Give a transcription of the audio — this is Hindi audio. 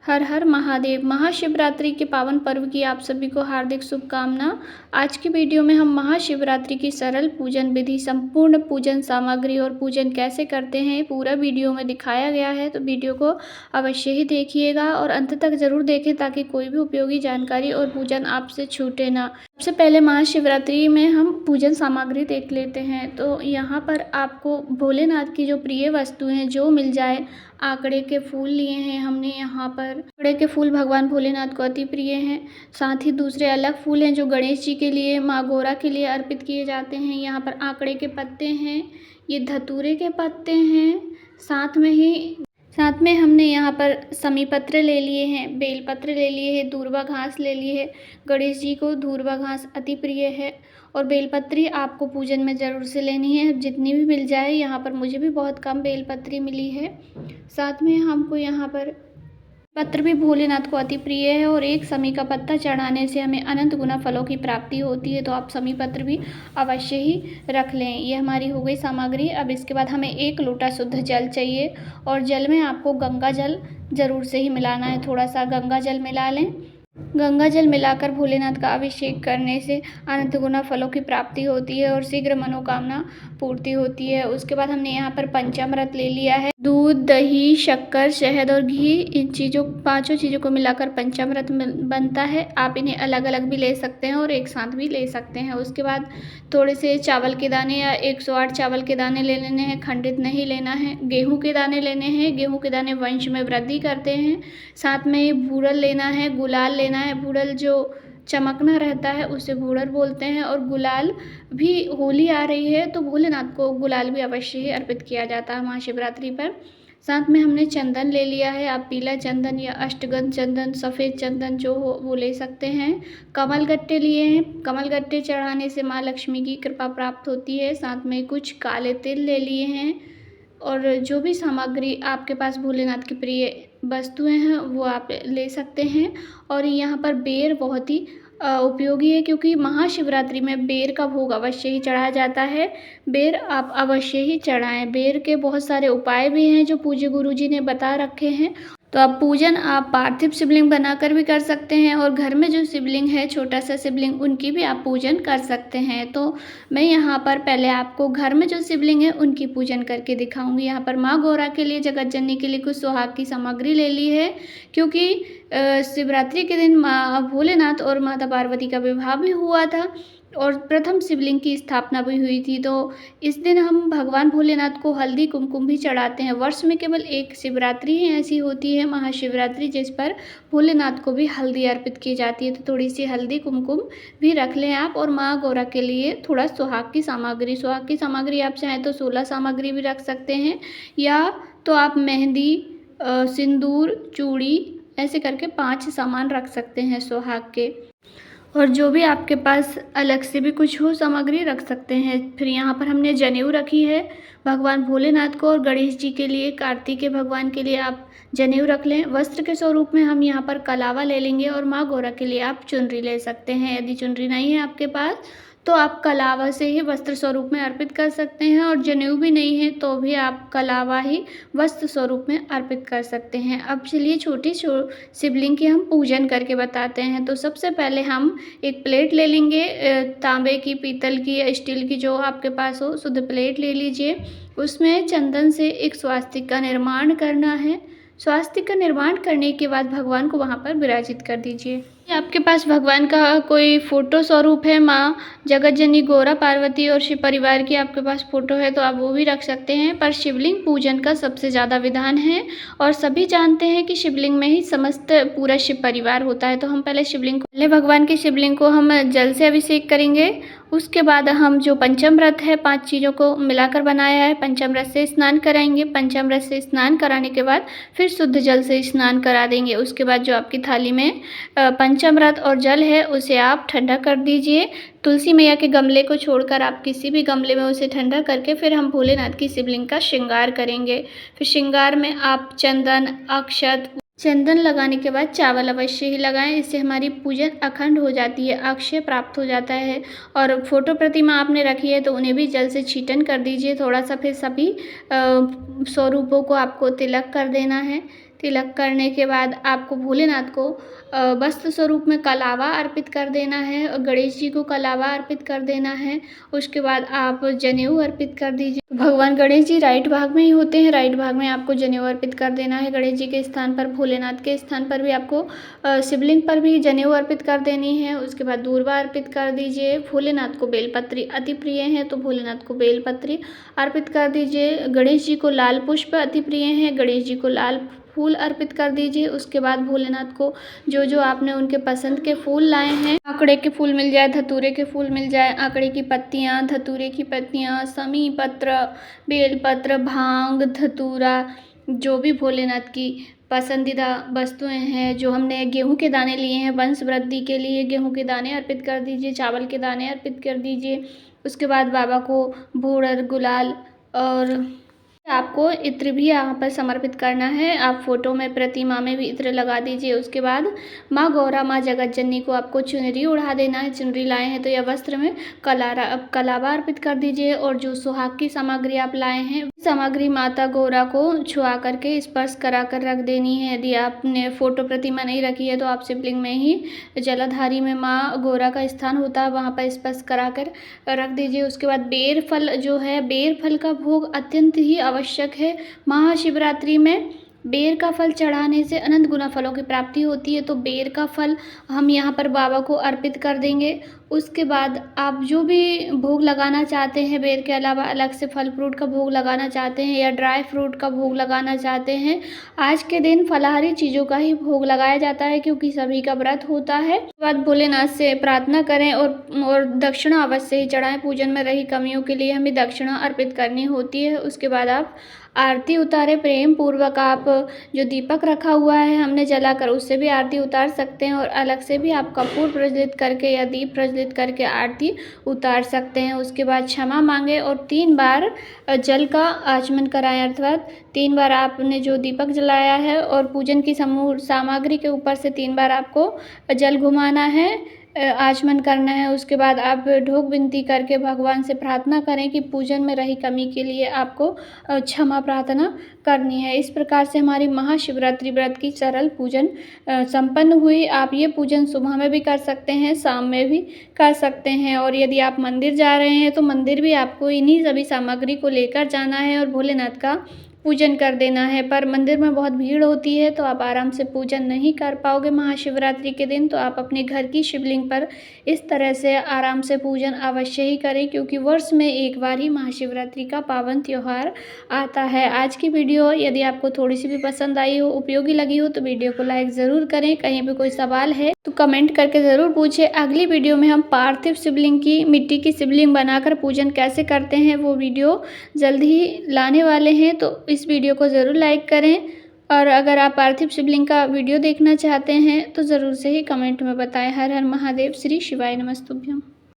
हर हर महादेव। महाशिवरात्रि के पावन पर्व की आप सभी को हार्दिक शुभकामना। आज की वीडियो में हम महाशिवरात्रि की सरल पूजन विधि, संपूर्ण पूजन सामग्री और पूजन कैसे करते हैं पूरा वीडियो में दिखाया गया है, तो वीडियो को अवश्य ही देखिएगा और अंत तक ज़रूर देखें ताकि कोई भी उपयोगी जानकारी और पूजन आपसे छूटे ना। सबसे पहले महाशिवरात्रि में हम पूजन सामग्री देख लेते हैं। तो यहाँ पर आपको भोलेनाथ की जो प्रिय वस्तुएं हैं जो मिल जाए। आंकड़े के फूल लिए हैं हमने यहाँ पर। आंकड़े के फूल भगवान भोलेनाथ को अति प्रिय हैं। साथ ही दूसरे अलग फूल हैं जो गणेश जी के लिए, माँ गौरा के लिए अर्पित किए जाते हैं। यहाँ पर आंकड़े के पत्ते हैं, ये धतूरे के पत्ते हैं। साथ में हमने यहाँ पर समी पत्र ले लिए हैं, बेल पत्र ले लिए हैं, दूर्वा घास ले लिए है। गणेश जी को दूर्वा घास अति प्रिय है और बेलपत्री आपको पूजन में ज़रूर से लेनी है, जितनी भी मिल जाए। यहाँ पर मुझे भी बहुत कम बेलपत्री मिली है। साथ में हमको यहाँ पर पत्र भी भोलेनाथ को अति प्रिय है और एक समी का पत्ता चढ़ाने से हमें अनंत गुना फलों की प्राप्ति होती है, तो आप समी पत्र भी अवश्य ही रख लें। ये हमारी हो गई सामग्री। अब इसके बाद हमें 1 लोटा शुद्ध जल चाहिए और जल में आपको गंगा जल ज़रूर से ही मिलाना है। थोड़ा सा गंगा जल मिला लें। गंगा जल मिलाकर भोलेनाथ का अभिषेक करने से अनंत गुना फलों की प्राप्ति होती है और शीघ्र मनोकामना पूर्ति होती है। उसके बाद हमने यहाँ पर पंचामृत ले लिया है। दूध, दही, शक्कर, शहद और घी, इन पांचों चीज़ों को मिलाकर पंचामृत बनता है। आप इन्हें अलग अलग भी ले सकते हैं और एक साथ भी ले सकते हैं। उसके बाद थोड़े से चावल के दाने या 108 चावल के दाने ले लेने हैं, खंडित नहीं लेना है। गेहूँ के दाने लेने हैं, गेहूँ के दाने वंश में वृद्धि करते हैं। साथ में भूरल लेना है, गुलाल लेना है। भूरल जो चमकना रहता है उसे भूरल बोलते हैं और गुलाल भी, होली आ रही है तो भोलेनाथ को गुलाल भी अवश्य ही अर्पित किया जाता है महाशिवरात्रि पर। साथ में हमने चंदन ले लिया है। आप पीला चंदन या अष्टगंध चंदन, सफ़ेद चंदन जो हो वो ले सकते हैं। कमल गट्टे लिए हैं। कमल गट्टे चढ़ाने से माँ लक्ष्मी की कृपा प्राप्त होती है। साथ में कुछ काले तिल ले लिए हैं और जो भी सामग्री आपके पास भोलेनाथ की प्रिय वस्तुएं हैं वो आप ले सकते हैं। और यहाँ पर बेर बहुत ही उपयोगी है क्योंकि महाशिवरात्रि में बेर का भोग अवश्य ही चढ़ाया जाता है। बेर आप अवश्य ही चढ़ाएं। बेर के बहुत सारे उपाय भी हैं जो पूज्य गुरु जी ने बता रखे हैं। तो अब पूजन आप पार्थिव शिवलिंग बनाकर भी कर सकते हैं और घर में जो शिवलिंग है, छोटा सा शिवलिंग, उनकी भी आप पूजन कर सकते हैं। तो मैं यहाँ पर पहले आपको घर में जो शिवलिंग है उनकी पूजन करके दिखाऊंगी। यहाँ पर माँ गौरा के लिए, जगत जननी के लिए कुछ सुहाग की सामग्री ले ली है क्योंकि शिवरात्रि के दिन माँ भोलेनाथ और माता पार्वती का विवाह भी हुआ था और प्रथम शिवलिंग की स्थापना भी हुई थी। तो इस दिन हम भगवान भोलेनाथ को हल्दी कुमकुम भी चढ़ाते हैं। वर्ष में केवल एक शिवरात्रि ही ऐसी होती है, महाशिवरात्रि, जिस पर भोलेनाथ को भी हल्दी अर्पित की जाती है। तो थोड़ी सी हल्दी कुमकुम भी रख लें आप। और माँ गौरा के लिए थोड़ा सुहाग की सामग्री आप चाहें तो 16 सामग्री भी रख सकते हैं, या तो आप मेहंदी, सिंदूर, चूड़ी, ऐसे करके 5 सामान रख सकते हैं सुहाग के। और जो भी आपके पास अलग से भी कुछ हो सामग्री रख सकते हैं। फिर यहाँ पर हमने जनेऊ रखी है भगवान भोलेनाथ को और गणेश जी के लिए, कार्तिकेय भगवान के लिए आप जनेऊ रख लें। वस्त्र के स्वरूप में हम यहाँ पर कलावा ले लेंगे और माँ गौरा के लिए आप चुनरी ले सकते हैं। यदि चुनरी नहीं है आपके पास तो आप कलावा से ही वस्त्र स्वरूप में अर्पित कर सकते हैं और जनेऊ भी नहीं है तो भी आप कलावा ही वस्त्र स्वरूप में अर्पित कर सकते हैं। अब चलिए छोटी शिवलिंग की हम पूजन करके बताते हैं। तो सबसे पहले हम एक प्लेट ले लेंगे, तांबे की, पीतल की या स्टील की, जो आपके पास हो, शुद्ध प्लेट ले लीजिए। उसमें चंदन से एक स्वास्तिक का निर्माण करना है। स्वास्तिक का निर्माण करने के बाद भगवान को वहाँ पर विराजित कर दीजिए। आपके पास भगवान का कोई फोटो स्वरूप है, माँ जगत जननी गौरा पार्वती और शिव परिवार की आपके पास फोटो है तो आप वो भी रख सकते हैं। पर शिवलिंग पूजन का सबसे ज़्यादा विधान है और सभी जानते हैं कि शिवलिंग में ही समस्त पूरा शिव परिवार होता है। तो हम पहले भगवान के शिवलिंग को हम जल से अभिषेक करेंगे। उसके बाद हम जो पंचामृत है, 5 चीज़ों को मिलाकर बनाया है, पंचामृत से स्नान कराएंगे। पंचामृत से स्नान कराने के बाद फिर शुद्ध जल से स्नान करा देंगे। उसके बाद जो आपकी थाली में पंचामृत और जल है उसे आप ठंडा कर दीजिए। तुलसी मैया के गमले को छोड़कर आप किसी भी गमले में उसे ठंडा करके फिर हम भोलेनाथ की शिवलिंग का श्रृंगार करेंगे। फिर श्रृंगार में आप चंदन, अक्षत, चंदन लगाने के बाद चावल अवश्य ही लगाएं। इससे हमारी पूजन अखंड हो जाती है, अक्षय प्राप्त हो जाता है। और फोटो प्रतिमा आपने रखी है तो उन्हें भी जल से छीटन कर दीजिए थोड़ा सा। फिर सभी स्वरूपों को आपको तिलक कर देना है। तिलक करने के बाद आपको भोलेनाथ को वस्त्र स्वरूप में कलावा अर्पित कर देना है और गणेश जी को कलावा अर्पित कर देना है। उसके बाद आप जनेऊ अर्पित कर दीजिए। भगवान गणेश जी राइट भाग में ही होते हैं, राइट भाग में आपको जनेऊ अर्पित कर देना है गणेश जी के स्थान पर। भोलेनाथ के स्थान पर भी आपको शिवलिंग पर भी जनेऊ अर्पित कर देनी है। उसके बाद दूर्वा अर्पित कर दीजिए। भोलेनाथ को बेलपत्री अति प्रिय है तो भोलेनाथ को बेलपत्री अर्पित कर दीजिए। गणेश जी को लाल पुष्प अति प्रिय हैं, गणेश जी को लाल फूल अर्पित कर दीजिए। उसके बाद भोलेनाथ को जो जो आपने उनके पसंद के फूल लाए हैं, आंकड़े के फूल मिल जाए, धतूरे के फूल मिल जाए, आंकड़े की पत्तियां, धतूरे की पत्तियां, समी पत्र, बेलपत्र, भांग, धतूरा, जो भी भोलेनाथ की पसंदीदा वस्तुएं हैं। जो हमने गेहूं के दाने लिए हैं वंश वृद्धि के लिए, गेहूं के दाने अर्पित कर दीजिए, चावल के दाने अर्पित कर दीजिए। उसके बाद बाबा को बूढ़ गुलाल और आपको इत्र भी यहाँ पर समर्पित करना है। आप फोटो में प्रतिमा में भी इत्र लगा दीजिए। उसके बाद माँ गौरा माँ जगत जननी को आपको चुनरी उड़ा देना है। चुनरी लाए हैं तो यह वस्त्र में कलावा अर्पित कर दीजिए। और जो सुहाग की सामग्री आप लाए हैं सामग्री माता गौरा को छुआ करके स्पर्श करा कर रख देनी है। यदि आपने फोटो प्रतिमा नहीं रखी है तो आप शिवलिंग में ही जलाधारी में माँ गौरा का स्थान होता है वहाँ पर स्पर्श करा कर रख दीजिए। उसके बाद बेर फल जो है, बेर फल का भोग अत्यंत ही आवश्यक है। महाशिवरात्रि में बेर का फल चढ़ाने से अनंत गुना फलों की प्राप्ति होती है, तो बेर का फल हम यहाँ पर बाबा को अर्पित कर देंगे। उसके बाद आप जो भी भोग लगाना चाहते हैं, बेर के अलावा अलग से फल फ्रूट का भोग लगाना चाहते हैं या ड्राई फ्रूट का भोग लगाना चाहते हैं, आज के दिन फलाहारी चीज़ों का ही भोग लगाया जाता है क्योंकि सभी का व्रत होता है। उसके बाद भोलेनाथ से प्रार्थना करें और दक्षिणा अवश्य ही चढ़ाएं। पूजन में रही कमियों के लिए हमें दक्षिणा अर्पित करनी होती है। उसके बाद आप आरती उतारे प्रेम पूर्वक। आप जो दीपक रखा हुआ है हमने जलाकर उससे भी आरती उतार सकते हैं और अलग से भी आप कपूर प्रज्वलित करके या दीप प्रज्वलित करके आरती उतार सकते हैं। उसके बाद क्षमा मांगे और 3 बार जल का आचमन कराएं, अर्थात 3 बार आपने जो दीपक जलाया है और पूजन की समूह सामग्री के ऊपर से 3 बार आपको जल घुमाना है, आचमन करना है। उसके बाद आप ढोक विनती करके भगवान से प्रार्थना करें कि पूजन में रही कमी के लिए आपको क्षमा प्रार्थना करनी है। इस प्रकार से हमारी महाशिवरात्रि व्रत की सरल पूजन संपन्न हुई। आप ये पूजन सुबह में भी कर सकते हैं, शाम में भी कर सकते हैं। और यदि आप मंदिर जा रहे हैं तो मंदिर भी आपको इन्हीं सभी सामग्री को लेकर जाना है और भोलेनाथ का पूजन कर देना है। पर मंदिर में बहुत भीड़ होती है तो आप आराम से पूजन नहीं कर पाओगे महाशिवरात्रि के दिन, तो आप अपने घर की शिवलिंग पर इस तरह से आराम से पूजन अवश्य ही करें क्योंकि वर्ष में एक बार ही महाशिवरात्रि का पावन त्यौहार आता है। आज की वीडियो यदि आपको थोड़ी सी भी पसंद आई हो, उपयोगी लगी हो, तो वीडियो को लाइक ज़रूर करें। कहीं भी कोई सवाल है तो कमेंट करके ज़रूर पूछें। अगली वीडियो में हम पार्थिव शिवलिंग की मिट्टी की शिवलिंग बनाकर पूजन कैसे करते हैं वो वीडियो जल्द ही लाने वाले हैं, तो इस वीडियो को ज़रूर लाइक करें। और अगर आप पार्थिव शिवलिंग का वीडियो देखना चाहते हैं तो ज़रूर से ही कमेंट में बताएं। हर हर महादेव, श्री शिवाय नमस्तुभ्यम।